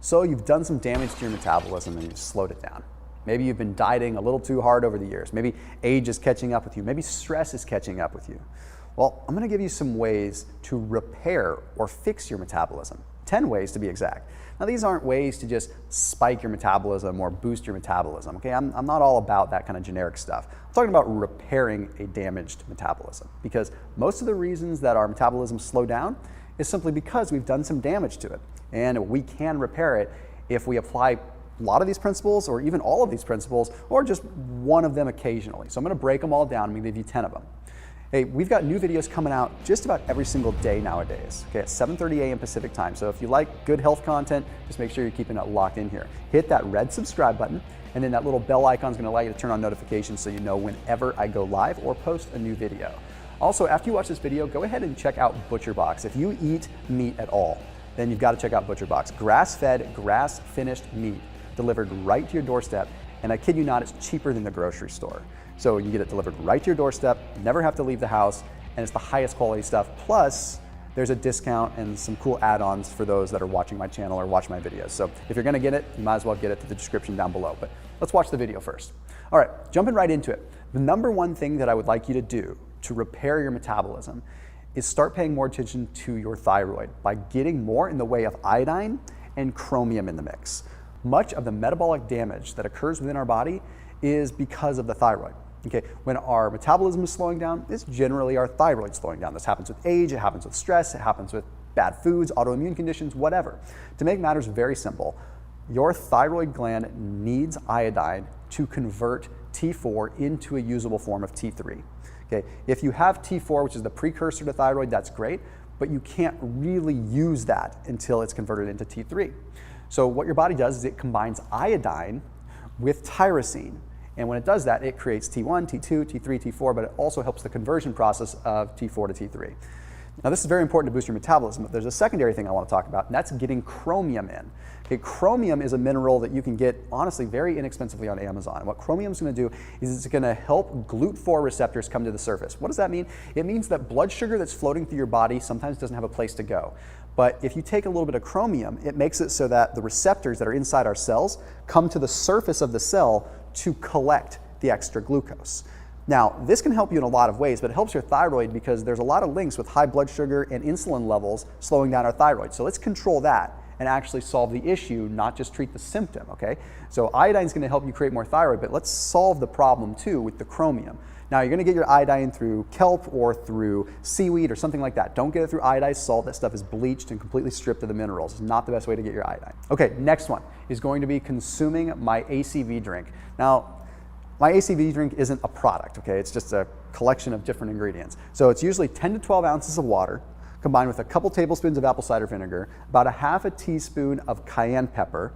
So you've done some damage to your metabolism and you've slowed it down. Maybe you've been dieting a little too hard over the years. Maybe age is catching up with you. Maybe stress is catching up with you. Well, I'm gonna give you some ways to repair or fix your metabolism. 10 ways to be exact. Now these aren't ways to just spike your metabolism or boost your metabolism, okay? I'm not all about that kind of generic stuff. I'm talking about repairing a damaged metabolism, because most of the reasons that our metabolism slow down is simply because we've done some damage to it. And we can repair it if we apply a lot of these principles, or even all of these principles, or just one of them occasionally. So I'm gonna break them all down and give you 10 of them. Hey, we've got new videos coming out just about every single day nowadays, okay, at 7:30 a.m. Pacific time. So if you like good health content, just make sure you're keeping it locked in here. Hit that red subscribe button, and then that little bell icon is gonna allow you to turn on notifications so you know whenever I go live or post a new video. Also, after you watch this video, go ahead and check out ButcherBox. If you eat meat at all, then you've got to check out ButcherBox. Grass-fed, grass-finished meat delivered right to your doorstep, and I kid you not, it's cheaper than the grocery store. So you get it delivered right to your doorstep, never have to leave the house, and it's the highest quality stuff. Plus, there's a discount and some cool add-ons for those that are watching my channel or watch my videos. So if you're gonna get it, you might as well get it to the description down below. But let's watch the video first. All right, jumping right into it. The number one thing that I would like you to do to repair your metabolism is start paying more attention to your thyroid by getting more in the way of iodine and chromium in the mix. Much of the metabolic damage that occurs within our body is because of the thyroid. Okay, when our metabolism is slowing down, it's generally our thyroid slowing down. This happens with age, it happens with stress, it happens with bad foods, autoimmune conditions, whatever. To make matters very simple, your thyroid gland needs iodine to convert T4 into a usable form of T3. Okay, if you have T4, which is the precursor to thyroid, that's great, but you can't really use that until it's converted into T3. So what your body does is it combines iodine with tyrosine. And when it does that, it creates T1, T2, T3, T4, but it also helps the conversion process of T4 to T3. Now this is very important to boost your metabolism, but there's a secondary thing I want to talk about, and that's getting chromium in. Okay, chromium is a mineral that you can get, honestly, very inexpensively on Amazon. And what chromium is going to do is it's going to help GLUT4 receptors come to the surface. What does that mean? It means that blood sugar that's floating through your body sometimes doesn't have a place to go. But if you take a little bit of chromium, it makes it so that the receptors that are inside our cells come to the surface of the cell to collect the extra glucose. Now, this can help you in a lot of ways, but it helps your thyroid because there's a lot of links with high blood sugar and insulin levels slowing down our thyroid. So let's control that and actually solve the issue, not just treat the symptom, okay? So iodine is gonna help you create more thyroid, but let's solve the problem too with the chromium. Now, you're gonna get your iodine through kelp or through seaweed or something like that. Don't get it through iodized salt. That stuff is bleached and completely stripped of the minerals. It's not the best way to get your iodine. Okay, next one is going to be consuming my ACV drink. Now, my ACV drink isn't a product, okay? It's just a collection of different ingredients. So it's usually 10 to 12 ounces of water, combined with a couple tablespoons of apple cider vinegar, about a half a teaspoon of cayenne pepper,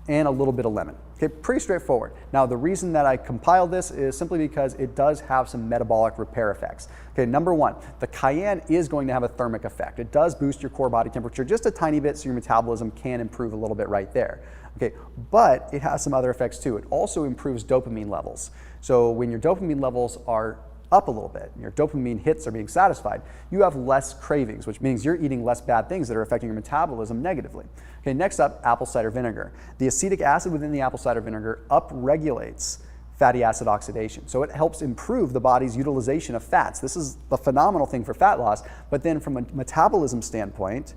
and a little bit of lemon. Okay, pretty straightforward. Now, the reason that I compiled this is simply because it does have some metabolic repair effects. Okay, number one, the cayenne is going to have a thermic effect. It does boost your core body temperature just a tiny bit, so your metabolism can improve a little bit right there. Okay, but it has some other effects too. It also improves dopamine levels. So when your dopamine levels are up a little bit, your dopamine hits are being satisfied, you have less cravings, which means you're eating less bad things that are affecting your metabolism negatively. Okay, next up, apple cider vinegar. The acetic acid within the apple cider vinegar upregulates fatty acid oxidation. So it helps improve the body's utilization of fats. This is a phenomenal thing for fat loss, but then from a metabolism standpoint,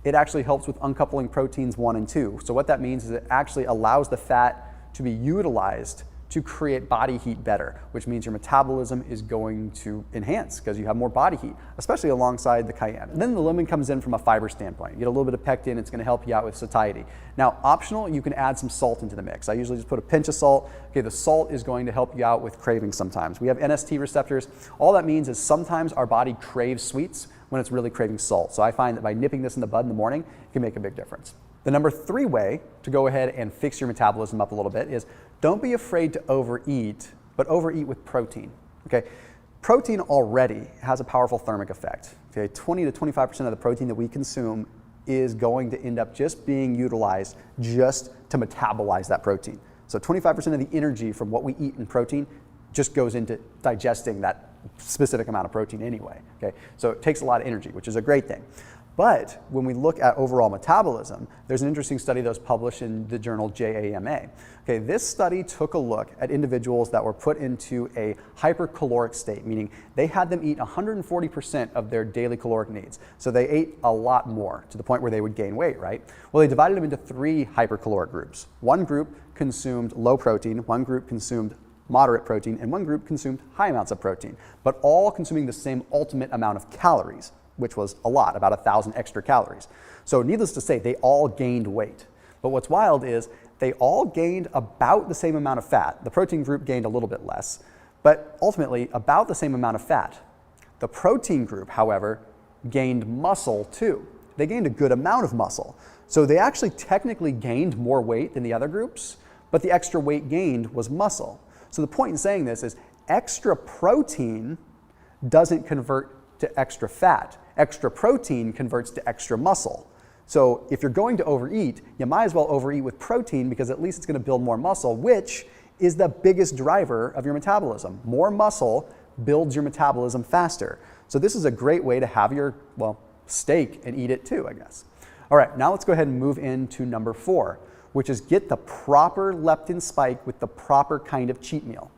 it actually helps with uncoupling proteins 1 and 2. So what that means is it actually allows the fat to be utilized to create body heat better, which means your metabolism is going to enhance because you have more body heat, especially alongside the cayenne. And then the lemon comes in from a fiber standpoint. You get a little bit of pectin, it's gonna help you out with satiety. Now, optional, you can add some salt into the mix. I usually just put a pinch of salt. Okay, the salt is going to help you out with cravings sometimes. We have NST receptors. All that means is sometimes our body craves sweets when it's really craving salt. So I find that by nipping this in the bud in the morning, it can make a big difference. The number 3 way to go ahead and fix your metabolism up a little bit is don't be afraid to overeat, but overeat with protein, okay? Protein already has a powerful thermic effect, okay? 20 to 25% of the protein that we consume is going to end up just being utilized just to metabolize that protein. So 25% of the energy from what we eat in protein just goes into digesting that specific amount of protein anyway, okay? So it takes a lot of energy, which is a great thing. But when we look at overall metabolism, there's an interesting study that was published in the journal JAMA. Okay, this study took a look at individuals that were put into a hypercaloric state, meaning they had them eat 140% of their daily caloric needs. So they ate a lot more to the point where they would gain weight, right? Well, they divided them into 3 hypercaloric groups. One group consumed low protein, one group consumed moderate protein, and one group consumed high amounts of protein, but all consuming the same ultimate amount of calories, which was a lot, about 1,000 extra calories. So needless to say, they all gained weight. But what's wild is they all gained about the same amount of fat. The protein group gained a little bit less, but ultimately about the same amount of fat. The protein group, however, gained muscle too. They gained a good amount of muscle. So they actually technically gained more weight than the other groups, but the extra weight gained was muscle. So the point in saying this is extra protein doesn't convert to extra fat. Extra protein converts to extra muscle. So if you're going to overeat, you might as well overeat with protein because at least it's going to build more muscle, which is the biggest driver of your metabolism. More muscle builds your metabolism faster. So this is a great way to have your, well, steak and eat it too, I guess. All right, now let's go ahead and move into number 4, which is get the proper leptin spike with the proper kind of cheat meal.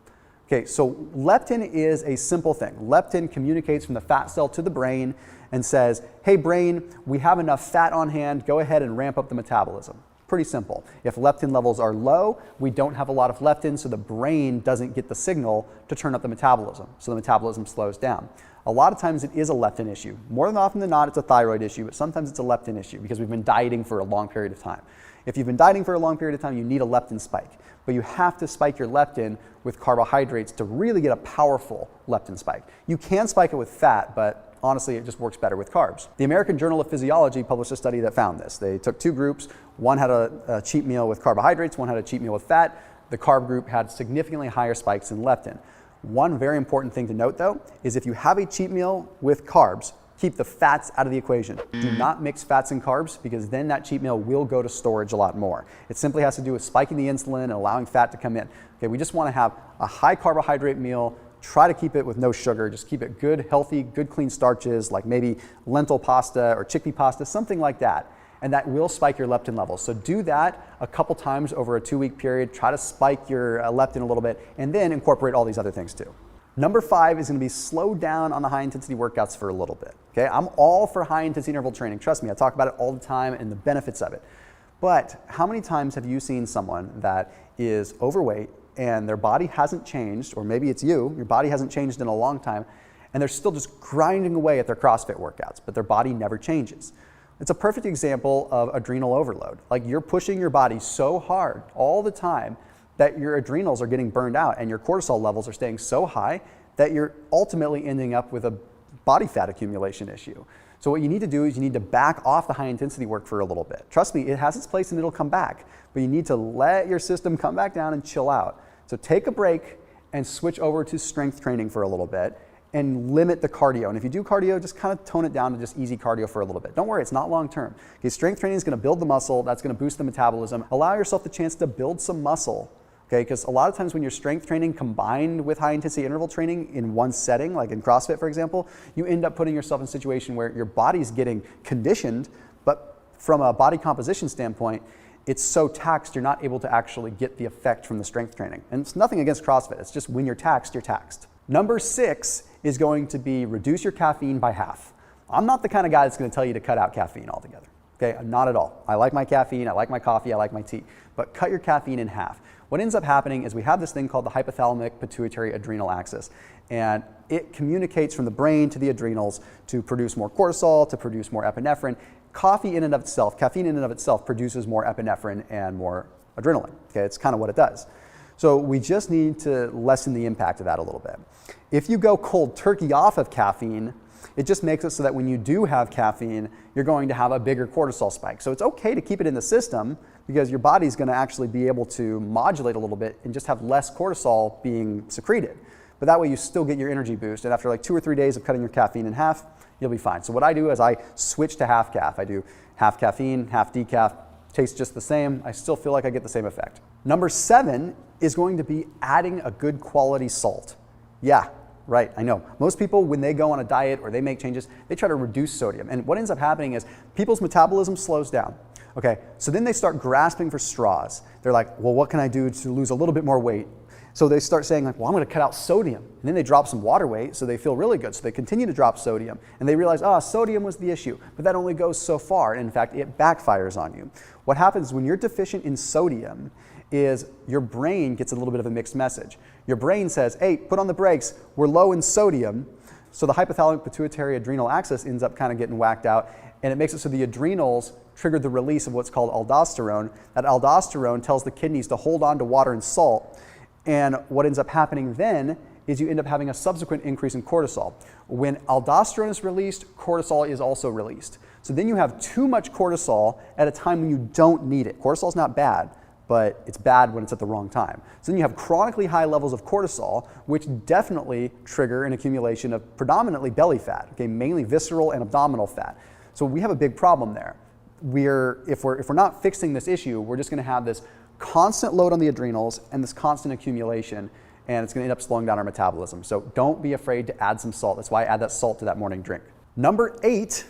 Okay, so leptin is a simple thing. Leptin communicates from the fat cell to the brain and says, hey brain, we have enough fat on hand, go ahead and ramp up the metabolism. Pretty simple. If leptin levels are low, we don't have a lot of leptin, so the brain doesn't get the signal to turn up the metabolism, so the metabolism slows down. A lot of times it is a leptin issue. More than often than not, it's a thyroid issue, but sometimes it's a leptin issue because we've been dieting for a long period of time. If you've been dieting for a long period of time, you need a leptin spike, but you have to spike your leptin with carbohydrates to really get a powerful leptin spike. You can spike it with fat, but honestly, it just works better with carbs. The American Journal of Physiology published a study that found this. They took 2 groups. One had a cheat meal with carbohydrates, one had a cheat meal with fat. The carb group had significantly higher spikes in leptin. One very important thing to note though, is if you have a cheat meal with carbs, keep the fats out of the equation. Do not mix fats and carbs because then that cheat meal will go to storage a lot more. It simply has to do with spiking the insulin and allowing fat to come in. Okay, we just want to have a high carbohydrate meal. Try to keep it with no sugar. Just keep it good, healthy, good clean starches like maybe lentil pasta or chickpea pasta, something like that. And that will spike your leptin levels. So do that a couple times over a 2-week period. Try to spike your leptin a little bit and then incorporate all these other things too. Number 5 is going to be slow down on the high intensity workouts for a little bit. Okay, I'm all for high intensity interval training. Trust me, I talk about it all the time and the benefits of it. But how many times have you seen someone that is overweight and their body hasn't changed, or maybe it's you, your body hasn't changed in a long time, and they're still just grinding away at their CrossFit workouts, but their body never changes? It's a perfect example of adrenal overload. Like you're pushing your body so hard all the time that your adrenals are getting burned out and your cortisol levels are staying so high that you're ultimately ending up with a body fat accumulation issue. So what you need to do is you need to back off the high intensity work for a little bit. Trust me, it has its place and it'll come back, but you need to let your system come back down and chill out. So take a break and switch over to strength training for a little bit and limit the cardio. And if you do cardio, just kind of tone it down to just easy cardio for a little bit. Don't worry, it's not long term. Okay, strength training is going to build the muscle, that's going to boost the metabolism. Allow yourself the chance to build some muscle. Okay, because a lot of times when you're strength training combined with high intensity interval training in one setting, like in CrossFit for example, you end up putting yourself in a situation where your body's getting conditioned, but from a body composition standpoint, it's so taxed you're not able to actually get the effect from the strength training. And it's nothing against CrossFit, it's just when you're taxed, you're taxed. Number 6 is going to be reduce your caffeine by half. I'm not the kind of guy that's going to tell you to cut out caffeine altogether. Okay, not at all. I like my caffeine, I like my coffee, I like my tea, but cut your caffeine in half. What ends up happening is we have this thing called the hypothalamic pituitary adrenal axis, and it communicates from the brain to the adrenals to produce more cortisol, to produce more epinephrine. Caffeine in and of itself produces more epinephrine and more adrenaline. Okay, it's kind of what it does. So we just need to lessen the impact of that a little bit. If you go cold turkey off of caffeine, it just makes it so that when you do have caffeine, you're going to have a bigger cortisol spike. So it's okay to keep it in the system because your body's going to actually be able to modulate a little bit and just have less cortisol being secreted. But that way you still get your energy boost. And after like 2 or 3 days of cutting your caffeine in half, you'll be fine. So what I do is I switch to half calf. I do half caffeine, half decaf. Tastes just the same. I still feel like I get the same effect. Number 7 is going to be adding a good quality salt. Yeah, Right, I know. Most people, when they go on a diet or they make changes, they try to reduce sodium. And what ends up happening is people's metabolism slows down. Okay, so then they start grasping for straws. They're like, well, what can I do to lose a little bit more weight? So they start saying like, well, I'm gonna cut out sodium. And then they drop some water weight, so they feel really good. So they continue to drop sodium. And they realize, sodium was the issue. But that only goes so far. And in fact, it backfires on you. What happens when you're deficient in sodium is your brain gets a little bit of a mixed message. Your brain says, hey, put on the brakes, we're low in sodium. So the hypothalamic pituitary adrenal axis ends up kind of getting whacked out, and it makes it so the adrenals trigger the release of what's called aldosterone. That aldosterone tells the kidneys to hold on to water and salt. And what ends up happening then is you end up having a subsequent increase in cortisol. When aldosterone is released, cortisol is also released. So then you have too much cortisol at a time when you don't need it. Cortisol is not bad, but it's bad when it's at the wrong time. So then you have chronically high levels of cortisol, which definitely trigger an accumulation of predominantly belly fat, okay, mainly visceral and abdominal fat. So we have a big problem there. If we're not fixing this issue, we're just gonna have this constant load on the adrenals and this constant accumulation, and it's gonna end up slowing down our metabolism. So don't be afraid to add some salt. That's why I add that salt to that morning drink. Number 8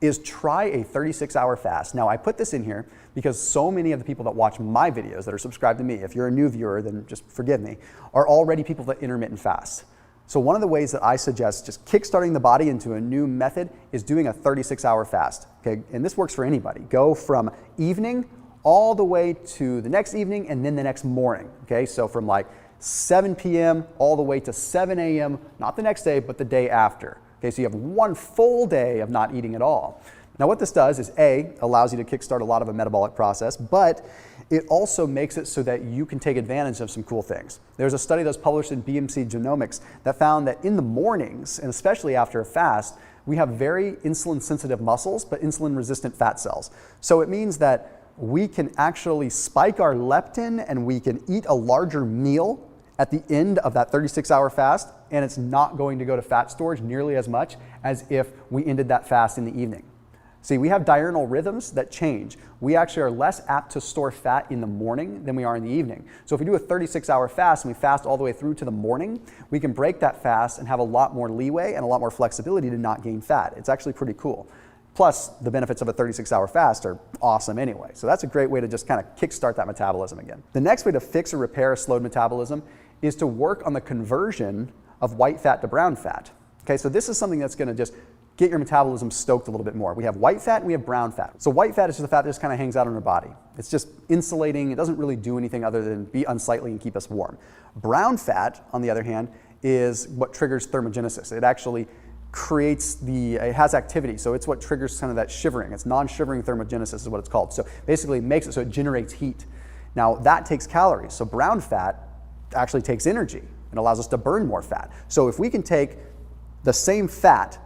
is try a 36-hour fast. Now I put this in here because so many of the people that watch my videos that are subscribed to me, if you're a new viewer, then just forgive me, are already people that intermittent fast. So one of the ways that I suggest just kickstarting the body into a new method is doing a 36-hour fast, okay? And this works for anybody. Go from evening all the way to the next evening and then the next morning, okay? So from like 7 p.m. all the way to 7 a.m., not the next day, but the day after. Okay, so you have one full day of not eating at all. Now what this does is allows you to kickstart a lot of a metabolic process, but it also makes it so that you can take advantage of some cool things. There's a study that was published in BMC Genomics that found that in the mornings, and especially after a fast, we have very insulin sensitive muscles, but insulin resistant fat cells. So it means that we can actually spike our leptin and we can eat a larger meal at the end of that 36-hour fast, and it's not going to go to fat storage nearly as much as if we ended that fast in the evening. See, we have diurnal rhythms that change. We actually are less apt to store fat in the morning than we are in the evening. So if we do a 36-hour fast and we fast all the way through to the morning, we can break that fast and have a lot more leeway and a lot more flexibility to not gain fat. It's actually pretty cool. Plus, the benefits of a 36-hour fast are awesome anyway. So that's a great way to just kind of kickstart that metabolism again. The next way to fix or repair a slowed metabolism is to work on the conversion of white fat to brown fat. Okay, so this is something that's gonna just get your metabolism stoked a little bit more. We have white fat and we have brown fat. So white fat is just the fat that just kind of hangs out on our body. It's just insulating. It doesn't really do anything other than be unsightly and keep us warm. Brown fat, on the other hand, is what triggers thermogenesis. It actually it has activity, so it's what triggers kind of that shivering. It's non-shivering thermogenesis is what it's called. So basically it makes it so it generates heat. Now that takes calories, so brown fat actually takes energy and allows us to burn more fat. So if we can take the same fat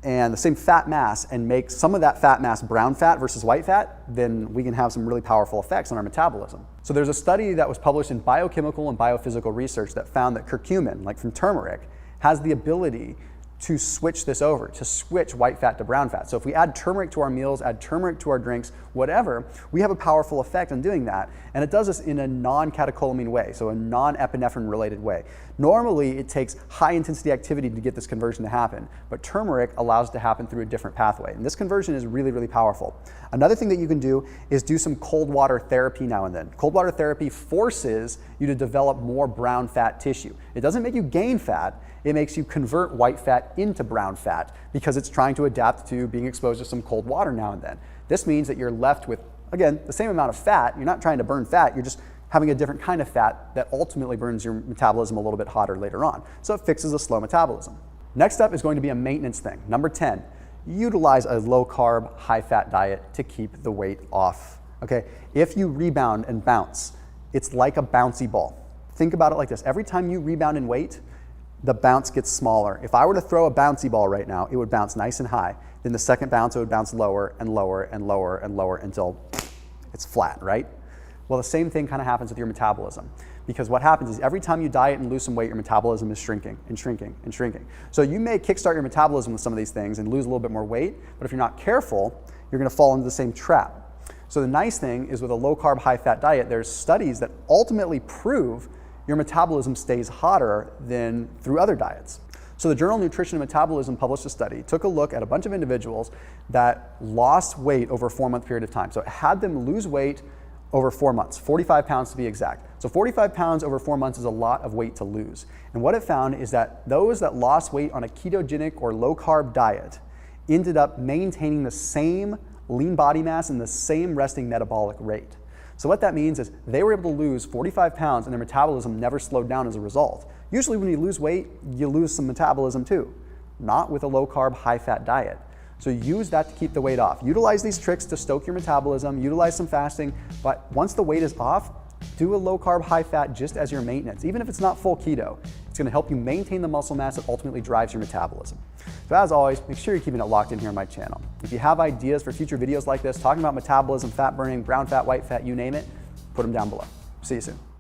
and the same fat mass and make some of that fat mass brown fat versus white fat, then we can have some really powerful effects on our metabolism. So there's a study that was published in Biochemical and Biophysical Research that found that curcumin, like from turmeric, has the ability to switch this over, to switch white fat to brown fat. So if we add turmeric to our meals, add turmeric to our drinks, whatever, we have a powerful effect on doing that. And it does this in a non-catecholamine way, so a non-epinephrine related way. Normally, it takes high intensity activity to get this conversion to happen, but turmeric allows it to happen through a different pathway. And this conversion is really, really powerful. Another thing that you can do is do some cold water therapy now and then. Cold water therapy forces you to develop more brown fat tissue. It doesn't make you gain fat, it makes you convert white fat into brown fat because it's trying to adapt to being exposed to some cold water now and then. This means that you're left with, again, the same amount of fat. You're not trying to burn fat, you're just having a different kind of fat that ultimately burns your metabolism a little bit hotter later on. So it fixes a slow metabolism. Next up is going to be a maintenance thing. Number 10, utilize a low carb, high fat diet to keep the weight off. Okay, if you rebound and bounce, it's like a bouncy ball. Think about it like this. Every time you rebound in weight, the bounce gets smaller. If I were to throw a bouncy ball right now, it would bounce nice and high. Then the second bounce, it would bounce lower and lower and lower and lower until it's flat, right? Well, the same thing kind of happens with your metabolism, because what happens is every time you diet and lose some weight, your metabolism is shrinking and shrinking and shrinking. So you may kickstart your metabolism with some of these things and lose a little bit more weight, but if you're not careful, you're gonna fall into the same trap. So the nice thing is with a low carb, high fat diet, there's studies that ultimately prove your metabolism stays hotter than through other diets. So the journal Nutrition and Metabolism published a study, took a look at a bunch of individuals that lost weight over a 4-month period of time. So it had them lose weight over 4 months, 45 pounds to be exact. So 45 pounds over 4 months is a lot of weight to lose. And what it found is that those that lost weight on a ketogenic or low-carb diet ended up maintaining the same lean body mass and the same resting metabolic rate. So what that means is they were able to lose 45 pounds and their metabolism never slowed down as a result. Usually when you lose weight, you lose some metabolism too, not with a low-carb, high-fat diet. So use that to keep the weight off. Utilize these tricks to stoke your metabolism, utilize some fasting, but once the weight is off, do a low-carb, high-fat just as your maintenance. Even if it's not full keto, it's gonna help you maintain the muscle mass that ultimately drives your metabolism. So as always, make sure you're keeping it locked in here on my channel. If you have ideas for future videos like this, talking about metabolism, fat burning, brown fat, white fat, you name it, put them down below. See you soon.